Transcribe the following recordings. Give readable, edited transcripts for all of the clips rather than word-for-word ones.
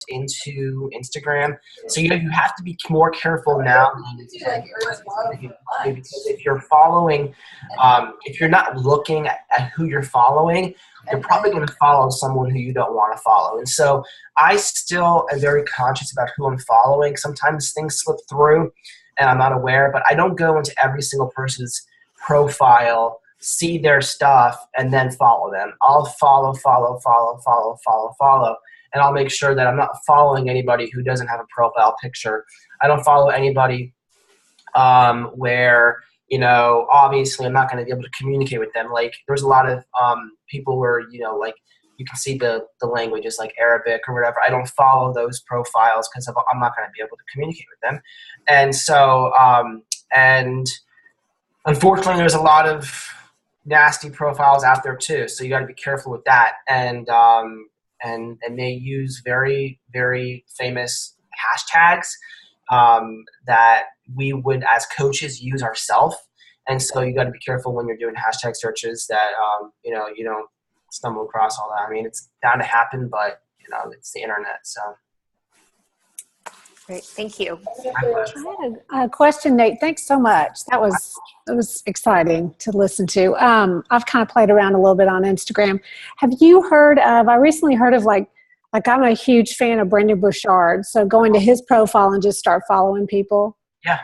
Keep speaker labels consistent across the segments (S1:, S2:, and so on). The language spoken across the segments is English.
S1: into Instagram. So you have to be more careful now. Because if you're following, if you're not looking at who you're following, you're probably going to follow someone who you don't want to follow. And so I still am very conscious about who I'm following. Sometimes things slip through and I'm not aware, but I don't go into every single person's profile, see their stuff, and then follow them. I'll follow, and I'll make sure that I'm not following anybody who doesn't have a profile picture. I don't follow anybody where, obviously I'm not going to be able to communicate with them. Like there's a lot of people where, like you can see the languages like Arabic or whatever. I don't follow those profiles because I'm not going to be able to communicate with them. And so, and unfortunately there's a lot of nasty profiles out there too. So you got to be careful with that. And they use very, very famous hashtags that we would, as coaches, use ourselves. And so you got to be careful when you're doing hashtag searches that, you don't stumble across all that. I mean, it's bound to happen, but, it's the internet. So.
S2: Great. Thank you.
S3: I had a question, Nate. Thanks so much. It was exciting to listen to. I've kind of played around a little bit on Instagram. Have you heard of, I recently heard of like I'm a huge fan of Brendan Burchard. So going to his profile and just start following people.
S1: Yeah.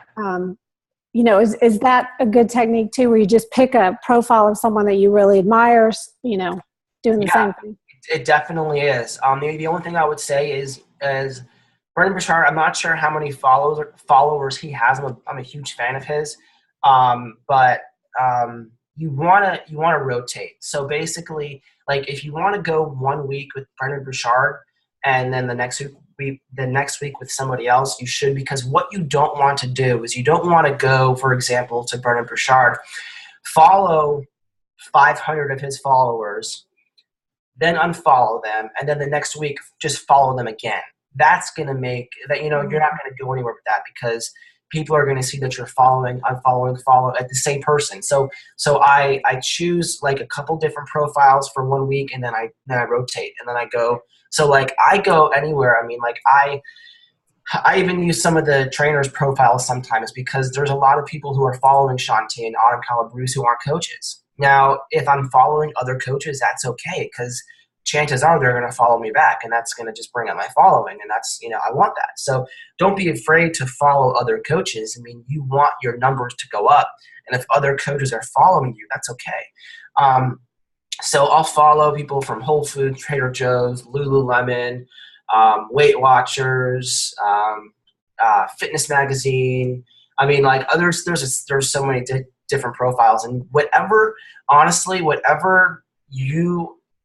S3: Is that a good technique too, where you just pick a profile of someone that you really admire, doing the same thing?
S1: It definitely is. The only thing I would say is Brendan Burchard, I'm not sure how many followers he has. I'm a huge fan of his, but you want to rotate. So basically, like if you want to go 1 week with Brendan Burchard, and then the next week with somebody else, you should, because what you don't want to do is you don't want to go, for example, to Brendan Burchard, follow 500 of his followers, then unfollow them, and then the next week just follow them again. That's going to make that, you're not going to go anywhere with that, because people are going to see that you're following, unfollowing, follow at the same person. So I choose like a couple different profiles for 1 week, and then I rotate, and then I go. So like I go anywhere. I mean, like I even use some of the trainers' profiles sometimes, because there's a lot of people who are following Shanti and Autumn Calabrese who aren't coaches. Now, if I'm following other coaches, that's okay, because chances are they're going to follow me back, and that's going to just bring up my following, and that's, I want that. So don't be afraid to follow other coaches. I mean, you want your numbers to go up, and if other coaches are following you, that's okay. So I'll follow people from Whole Foods, Trader Joe's, Lululemon, Weight Watchers, Fitness Magazine. I mean, like others, there's so many different profiles, and whatever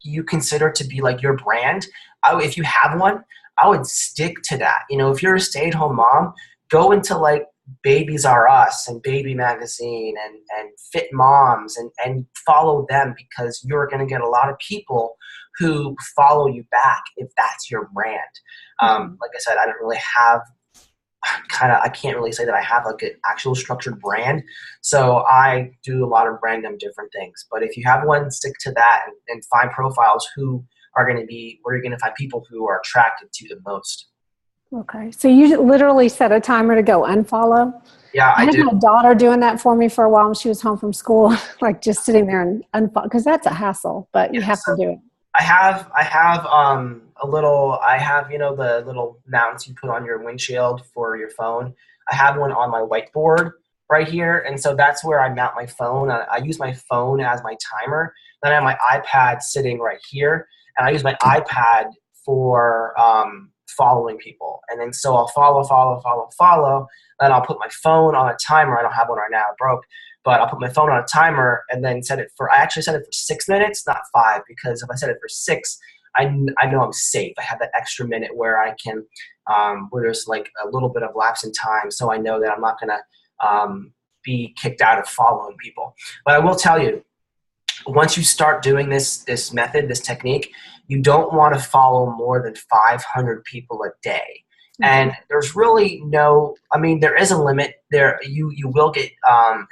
S1: you consider to be like your brand, if you have one, I would stick to that. If you're a stay-at-home mom, go into like Babies R Us and Baby Magazine and Fit Moms and follow them, because you're going to get a lot of people who follow you back if that's your brand. Like I said, I don't really have I can't really say that I have like an actual structured brand. So I do a lot of random different things. But if you have one, stick to that and find profiles who are going to be where you're going to find people who are attracted to the most.
S3: Okay. So you literally set a timer to go unfollow?
S1: Yeah, I
S3: had
S1: do.
S3: My daughter doing that for me for a while when she was home from school, like just sitting there and unfollow, because that's a hassle, but you have to do it.
S1: I have the little mounts you put on your windshield for your phone. I have one on my whiteboard right here, and so that's where I mount my phone. I use my phone as my timer. Then I have my iPad sitting right here, and I use my iPad for following people. And then so I'll follow. Then I'll put my phone on a timer. I don't have one right now, it broke. But I'll put my phone on a timer and then I actually set it for 6 minutes, not 5, because if I set it for 6, I know I'm safe. I have that extra minute where I can, where there's like a little bit of lapse in time. So I know that I'm not going to be kicked out of following people. But I will tell you, once you start doing this method, this technique, you don't want to follow more than 500 people a day. And there's really no, I mean, there is a limit there. You will get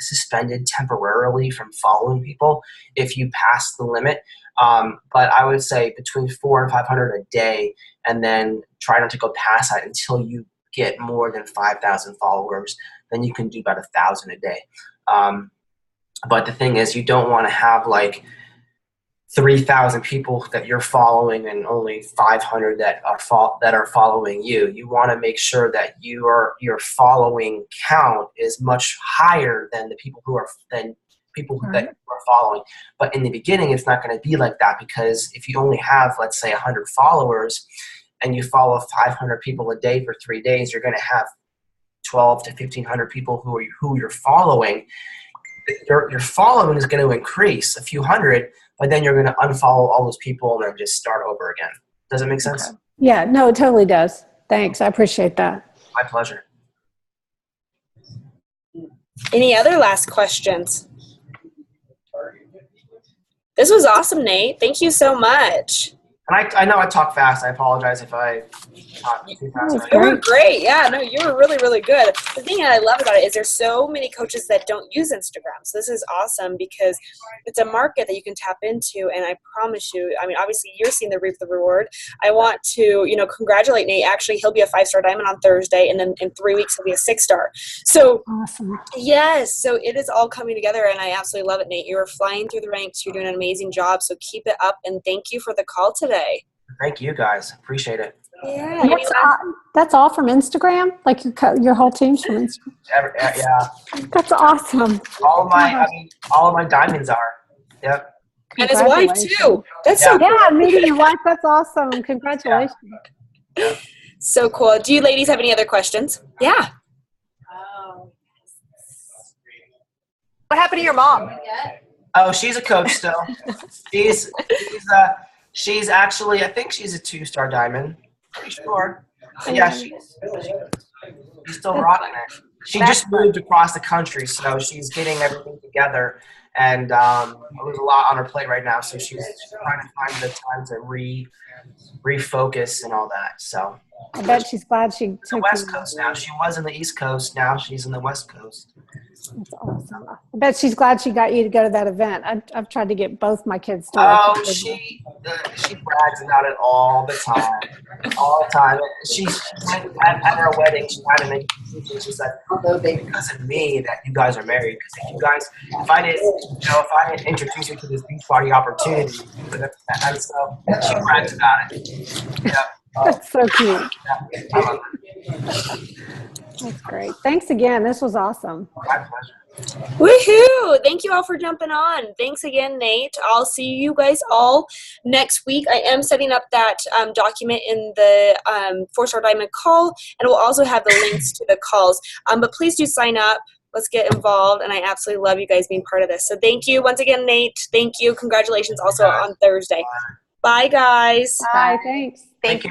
S1: suspended temporarily from following people if you pass the limit. But I would say between 400 and 500 a day, and then try not to go past that until you get more than 5,000 followers. Then you can do about 1,000 a day. But the thing is, you don't want to have like 3,000 people that you're following and only 500 that are following you. You want to make sure that your following count is much higher than the people who are that you are following. But in the beginning, it's not going to be like that, because if you only have, let's say, 100 followers and you follow 500 people a day for 3 days, you're going to have 12 to 1,500 people who you're following. Your following is going to increase a few hundred, but then you're going to unfollow all those people and then just start over again. Does it make sense?
S3: Okay. Yeah, no, it totally does. Thanks. I appreciate that.
S1: My pleasure.
S2: Any other last questions? This was awesome, Nate. Thank you so much.
S1: And I know I talk fast. I apologize if I talk too fast.
S2: You were great. Yeah, no, you were really, really good. The thing that I love about it is there's so many coaches that don't use Instagram. So this is awesome because it's a market that you can tap into. And I promise you, I mean, obviously you're seeing the reap the reward. I want to, congratulate Nate. Actually, he'll be a 5-star diamond on Thursday. And then in 3 weeks, he'll be a 6-star. So
S3: awesome.
S2: Yes. So it is all coming together. And I absolutely love it, Nate. You're flying through the ranks. You're doing an amazing job. So keep it up. And thank you for the call today.
S1: Thank you, guys. Appreciate it.
S2: Yeah.
S3: That's all from Instagram? Like your whole team's from Instagram?
S1: Yeah.
S3: That's awesome.
S1: All of my diamonds are. Yep.
S2: And his wife too. That's so cool.
S3: Yeah, meeting your wife. That's awesome. Congratulations.
S1: Yeah.
S2: So cool. Do you ladies have any other questions? Yeah.
S4: What happened to your mom?
S1: Oh, she's a coach still. She's actually, I think she's a 2-star diamond. Pretty sure. Yeah, she's still rocking it. She just moved across the country, so she's getting everything together. And there's a lot on her plate right now, so she's trying to find the time to refocus and all that. So
S3: I bet she's glad she took
S1: the West Coast now. She was in the East Coast. Now she's in the West Coast.
S3: That's awesome. I bet she's glad she got you to go to that event. I've tried to get both my kids to.
S1: Oh, she brags about it all the time. All the time. She went at her wedding. She had to make a decision. She said, because of me that you guys are married. Because if I didn't introduce you to this beach party opportunity, and so she brags about it. Yeah.
S3: That's so cute.
S1: Yeah, I love it.
S3: That's great. Thanks again. This was awesome.
S1: My pleasure.
S2: Woohoo! Thank you all for jumping on. Thanks again, Nate. I'll see you guys all next week. I am setting up that document in the 4-star diamond call, and we'll also have the links to the calls. But please do sign up. Let's get involved, and I absolutely love you guys being part of this. So thank you once again, Nate. Thank you. Congratulations also on Thursday. Bye, guys.
S3: Bye. Thanks.
S1: Thank you.